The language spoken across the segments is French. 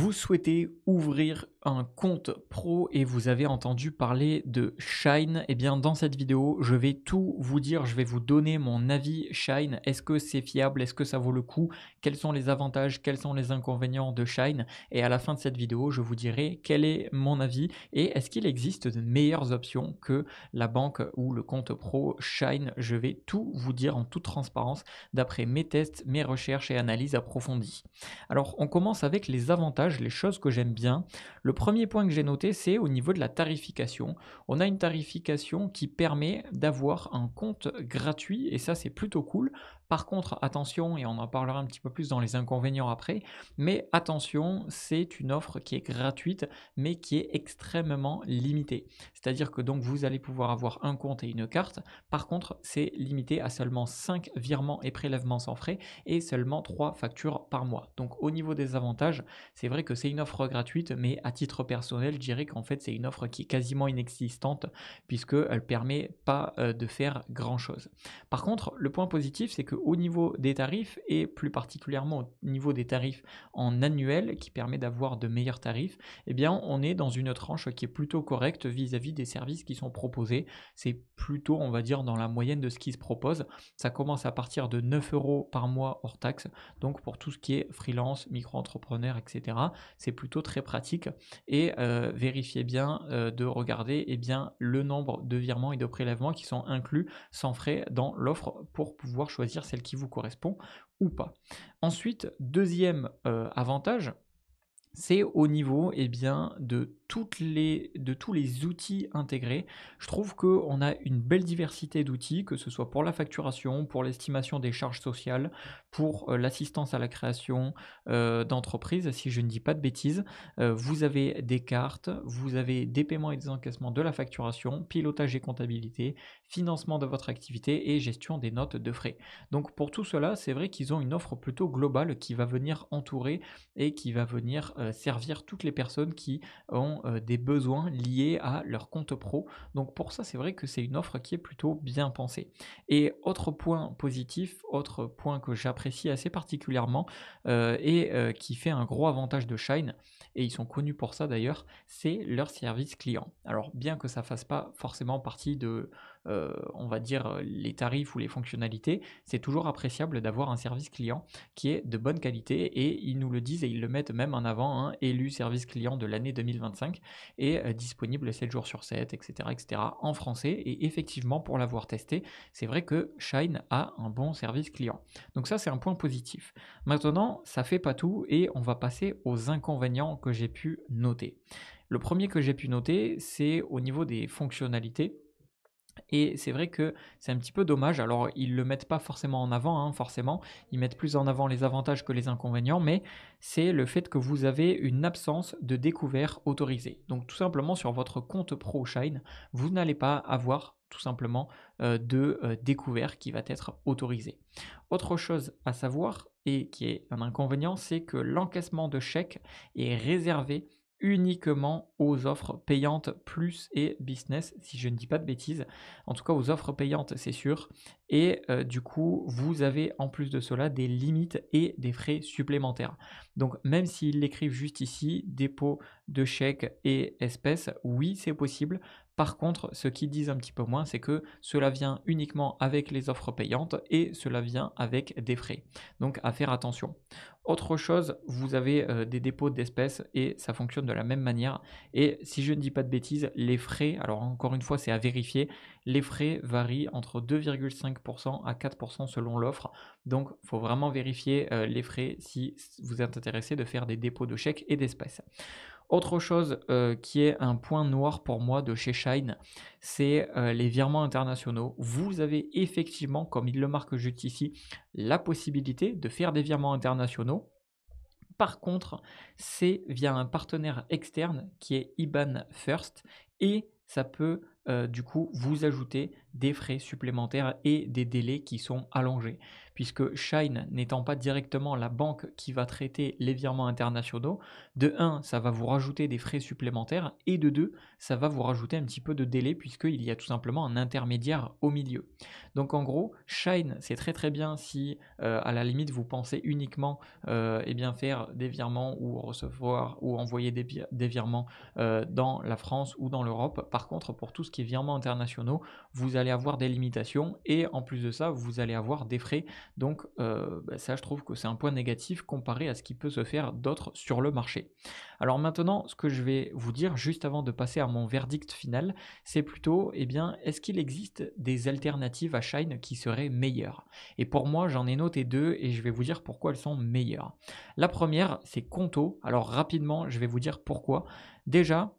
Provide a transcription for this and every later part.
Vous souhaitez ouvrir un compte pro et vous avez entendu parler de Shine. Eh bien, dans cette vidéo, je vais tout vous dire. Je vais vous donner mon avis Shine. Est-ce que c'est fiable? Est-ce que ça vaut le coup? Quels sont les avantages? Quels sont les inconvénients de Shine? Et à la fin de cette vidéo, je vous dirai quel est mon avis et est-ce qu'il existe de meilleures options que la banque ou le compte pro Shine. Je vais tout vous dire en toute transparence d'après mes tests, mes recherches et analyses approfondies. Alors, on commence avec les avantages, les choses que j'aime bien. Le premier point que j'ai noté, c'est au niveau de la tarification. On a une tarification qui permet d'avoir un compte gratuit et ça, c'est plutôt cool. Par contre, attention, et on en parlera un petit peu plus dans les inconvénients après, mais attention, c'est une offre qui est gratuite, mais qui est extrêmement limitée. C'est-à-dire que donc vous allez pouvoir avoir un compte et une carte. Par contre, c'est limité à seulement 5 virements et prélèvements sans frais et seulement 3 factures par mois. Donc au niveau des avantages, c'est vrai que c'est une offre gratuite, mais à titre personnel, je dirais qu'en fait c'est une offre qui est quasiment inexistante puisqu'elle ne permet pas de faire grand-chose. Par contre, le point positif, c'est qu'au niveau des tarifs, et plus particulièrement au niveau des tarifs en annuel, qui permet d'avoir de meilleurs tarifs, eh bien on est dans une tranche qui est plutôt correcte vis-à-vis des services qui sont proposés. C'est plutôt, on va dire, dans la moyenne de ce qui se propose. Ça commence à partir de 9 euros par mois hors taxe. Donc pour tout ce qui est freelance, micro-entrepreneur, etc., c'est plutôt très pratique. Et vérifiez bien de regarder bien, le nombre de virements et de prélèvements qui sont inclus sans frais dans l'offre pour pouvoir choisir celle qui vous correspond ou pas. Ensuite, deuxième avantage, c'est au niveau bien, de tous les outils intégrés. Je trouve qu'on a une belle diversité d'outils, que ce soit pour la facturation, pour l'estimation des charges sociales, pour l'assistance à la création d'entreprise, si je ne dis pas de bêtises. Vous avez des cartes, vous avez des paiements et des encaissements de la facturation, pilotage et comptabilité, financement de votre activité et gestion des notes de frais. Donc pour tout cela, c'est vrai qu'ils ont une offre plutôt globale qui va venir entourer et qui va venir servir toutes les personnes qui ont des besoins liés à leur compte pro. Donc pour ça, c'est vrai que c'est une offre qui est plutôt bien pensée. Et autre point positif, autre point que j'apprécie assez particulièrement et qui fait un gros avantage de Shine, et ils sont connus pour ça d'ailleurs, c'est leur service client. Alors bien que ça fasse pas forcément partie de, on va dire, les tarifs ou les fonctionnalités, c'est toujours appréciable d'avoir un service client qui est de bonne qualité et ils nous le disent et ils le mettent même en avant, hein, élu service client de l'année 2025 et disponible 7 jours sur 7, etc., en français. Et effectivement, pour l'avoir testé, c'est vrai que Shine a un bon service client. Donc ça, c'est un point positif. Maintenant, ça fait pas tout et on va passer aux inconvénients que j'ai pu noter. Le premier que j'ai pu noter, c'est au niveau des fonctionnalités. Et c'est vrai que c'est un petit peu dommage. Alors, ils ne le mettent pas forcément en avant, hein, forcément. Ils mettent plus en avant les avantages que les inconvénients, mais c'est le fait que vous avez une absence de découvert autorisé. Donc, tout simplement, sur votre compte Pro Shine, vous n'allez pas avoir tout simplement de découvert qui va être autorisé. Autre chose à savoir, et qui est un inconvénient, c'est que l'encaissement de chèques est réservé uniquement aux offres payantes plus et business, si je ne dis pas de bêtises. En tout cas, aux offres payantes, c'est sûr. Et du coup, vous avez en plus de cela des limites et des frais supplémentaires. Donc, même s'ils l'écrivent juste ici, dépôt de chèques et espèces, oui, c'est possible. Par contre, ce qu'ils disent un petit peu moins, c'est que cela vient uniquement avec les offres payantes et cela vient avec des frais. Donc, à faire attention. Autre chose, vous avez des dépôts d'espèces et ça fonctionne de la même manière. Et si je ne dis pas de bêtises, les frais, alors encore une fois, c'est à vérifier, les frais varient entre 2,5% à 4% selon l'offre. Donc, il faut vraiment vérifier les frais si vous êtes intéressé de faire des dépôts de chèques et d'espèces. Autre chose qui est un point noir pour moi de chez Shine, c'est les virements internationaux. Vous avez effectivement, comme il le marque juste ici, la possibilité de faire des virements internationaux. Par contre, c'est via un partenaire externe qui est IBAN First et ça peut du coup vous ajoutez des frais supplémentaires et des délais qui sont allongés. Puisque Shine n'étant pas directement la banque qui va traiter les virements internationaux, de un, ça va vous rajouter des frais supplémentaires et de deux, ça va vous rajouter un petit peu de délai puisqu'il y a tout simplement un intermédiaire au milieu. Donc en gros, Shine, c'est très très bien si à la limite vous pensez uniquement eh bien faire des virements ou recevoir ou envoyer des virements dans la France ou dans l'Europe. Par contre, pour tout ce qui est virements internationaux, vous allez avoir des limitations et en plus de ça, vous allez avoir des frais. Donc ça, je trouve que c'est un point négatif comparé à ce qui peut se faire d'autres sur le marché. Alors maintenant, ce que je vais vous dire juste avant de passer à mon verdict final, c'est plutôt, eh bien, est-ce qu'il existe des alternatives à Shine qui seraient meilleures? Et pour moi, j'en ai noté deux et je vais vous dire pourquoi elles sont meilleures. La première, c'est Conto. Alors rapidement, je vais vous dire pourquoi. Déjà,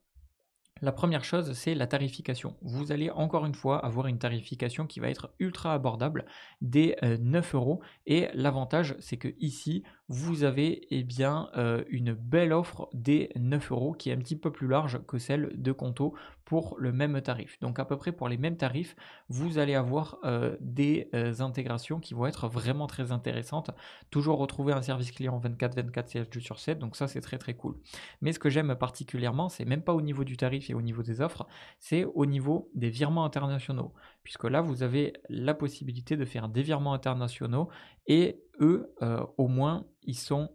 la première chose, c'est la tarification. Vous allez encore une fois avoir une tarification qui va être ultra abordable, des 9 euros. Et l'avantage, c'est que ici, vous avez eh bien, une belle offre des 9 euros qui est un petit peu plus large que celle de Conto pour le même tarif. Donc à peu près pour les mêmes tarifs, vous allez avoir des intégrations qui vont être vraiment très intéressantes. Toujours retrouver un service client 24/24 7 jours sur 7, donc ça c'est très très cool. Mais ce que j'aime particulièrement, c'est même pas au niveau du tarif et au niveau des offres, c'est au niveau des virements internationaux. Puisque là, vous avez la possibilité de faire des virements internationaux et eux, au moins, ils sont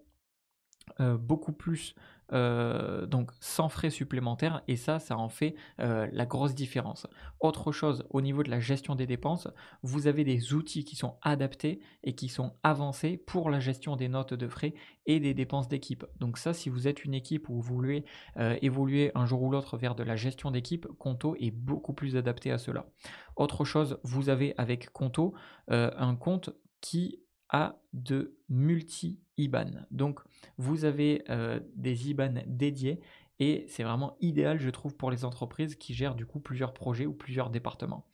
beaucoup plus donc sans frais supplémentaires et ça en fait la grosse différence. Autre chose, au niveau de la gestion des dépenses, vous avez des outils qui sont adaptés et qui sont avancés pour la gestion des notes de frais et des dépenses d'équipe. Donc ça, si vous êtes une équipe où vous voulez évoluer un jour ou l'autre vers de la gestion d'équipe, Conto est beaucoup plus adapté à cela. Autre chose, vous avez avec Conto un compte qui a de multi-IBAN. Donc vous avez des IBAN dédiés et c'est vraiment idéal, je trouve, pour les entreprises qui gèrent du coup plusieurs projets ou plusieurs départements.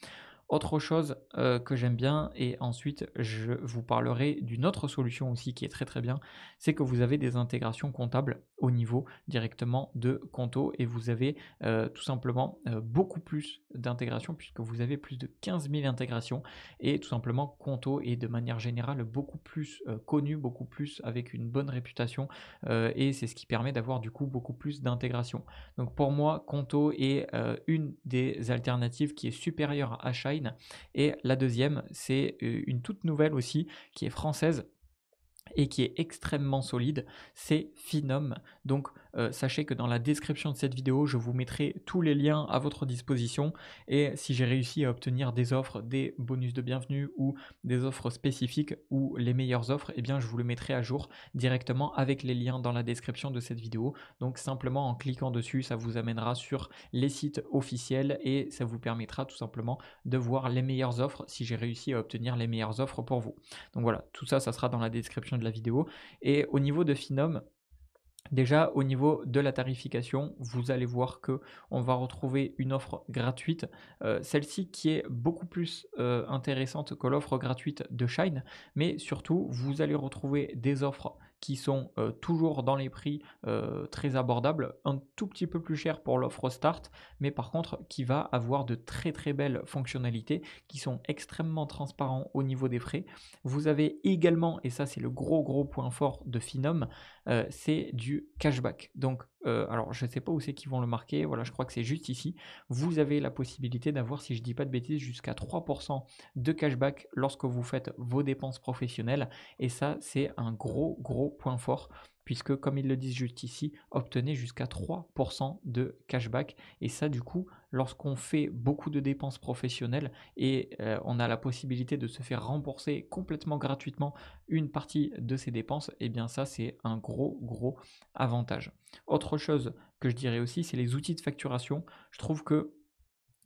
Autre chose que j'aime bien, et ensuite je vous parlerai d'une autre solution aussi qui est très très bien, c'est que vous avez des intégrations comptables au niveau directement de Conto et vous avez tout simplement beaucoup plus d'intégrations puisque vous avez plus de 15 000 intégrations et tout simplement Conto est de manière générale beaucoup plus connu, beaucoup plus avec une bonne réputation et c'est ce qui permet d'avoir du coup beaucoup plus d'intégration. Donc pour moi, Conto est une des alternatives qui est supérieure à Shine. Et la deuxième, c'est une toute nouvelle aussi, qui est française et qui est extrêmement solide, c'est Finom. Donc sachez que dans la description de cette vidéo, je vous mettrai tous les liens à votre disposition et si j'ai réussi à obtenir des offres, des bonus de bienvenue ou des offres spécifiques ou les meilleures offres, eh bien je vous le mettrai à jour directement avec les liens dans la description de cette vidéo. Donc simplement en cliquant dessus, ça vous amènera sur les sites officiels et ça vous permettra tout simplement de voir les meilleures offres si j'ai réussi à obtenir les meilleures offres pour vous. Donc voilà, tout ça, ça sera dans la description de la vidéo. Et au niveau de Finom, déjà, au niveau de la tarification, vous allez voir que on va retrouver une offre gratuite, celle-ci qui est beaucoup plus intéressante que l'offre gratuite de Shine, mais surtout, vous allez retrouver des offres qui sont toujours dans les prix très abordables, un tout petit peu plus cher pour l'offre Start, mais par contre qui va avoir de très très belles fonctionnalités qui sont extrêmement transparents au niveau des frais. Vous avez également, et ça c'est le gros point fort de Finom, c'est du cashback. Donc, alors je ne sais pas où c'est qu'ils vont le marquer, voilà, je crois que c'est juste ici. Vous avez la possibilité d'avoir, si je ne dis pas de bêtises, jusqu'à 3% de cashback lorsque vous faites vos dépenses professionnelles. Et ça, c'est un gros point fort puisque, comme ils le disent juste ici, obtenez jusqu'à 3% de cashback. Et ça, du coup, lorsqu'on fait beaucoup de dépenses professionnelles et on a la possibilité de se faire rembourser complètement gratuitement une partie de ces dépenses, et eh bien ça, c'est un gros avantage. Autre chose que je dirais aussi, c'est les outils de facturation. Je trouve que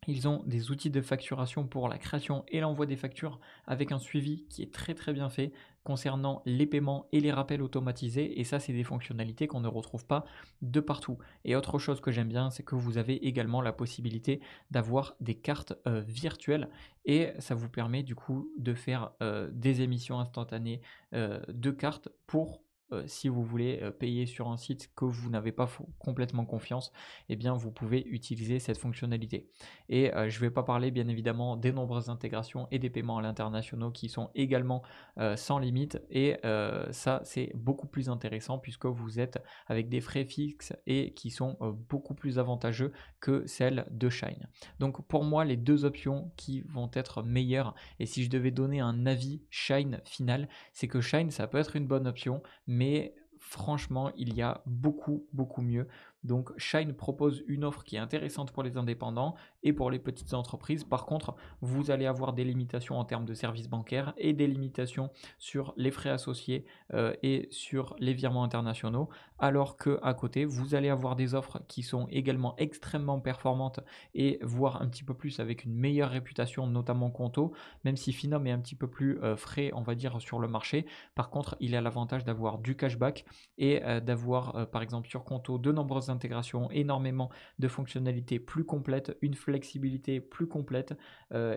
ils ont des outils de facturation pour la création et l'envoi des factures avec un suivi qui est très bien fait concernant les paiements et les rappels automatisés. Et ça, c'est des fonctionnalités qu'on ne retrouve pas de partout. Et autre chose que j'aime bien, c'est que vous avez également la possibilité d'avoir des cartes virtuelles et ça vous permet du coup de faire des émissions instantanées de cartes pour si vous voulez payer sur un site que vous n'avez pas complètement confiance, eh bien vous pouvez utiliser cette fonctionnalité. Et je ne vais pas parler bien évidemment des nombreuses intégrations et des paiements à l'international qui sont également sans limite, et ça c'est beaucoup plus intéressant puisque vous êtes avec des frais fixes et qui sont beaucoup plus avantageux que celles de Shine. Donc pour moi, les deux options qui vont être meilleures, et si je devais donner un avis Shine final, c'est que Shine ça peut être une bonne option, mais franchement, il y a beaucoup mieux. Donc Shine propose une offre qui est intéressante pour les indépendants et pour les petites entreprises. Par contre, vous allez avoir des limitations en termes de services bancaires et des limitations sur les frais associés et sur les virements internationaux, alors que à côté, vous allez avoir des offres qui sont également extrêmement performantes et voire un petit peu plus avec une meilleure réputation, notamment Conto, même si Finom est un petit peu plus frais, on va dire, sur le marché. Par contre, il a l'avantage d'avoir du cashback et d'avoir par exemple sur Conto de nombreuses intégrations, énormément de fonctionnalités plus complètes, une flexibilité plus complète,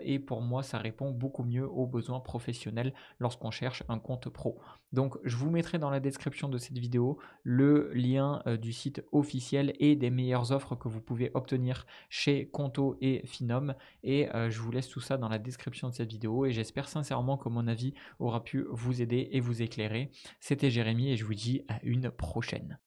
et pour moi ça répond beaucoup mieux aux besoins professionnels lorsqu'on cherche un compte pro. Donc je vous mettrai dans la description de cette vidéo le lien du site officiel et des meilleures offres que vous pouvez obtenir chez Conto et Finom, et je vous laisse tout ça dans la description de cette vidéo, et j'espère sincèrement que mon avis aura pu vous aider et vous éclairer. C'était Jérémy et je vous dis à une prochaine.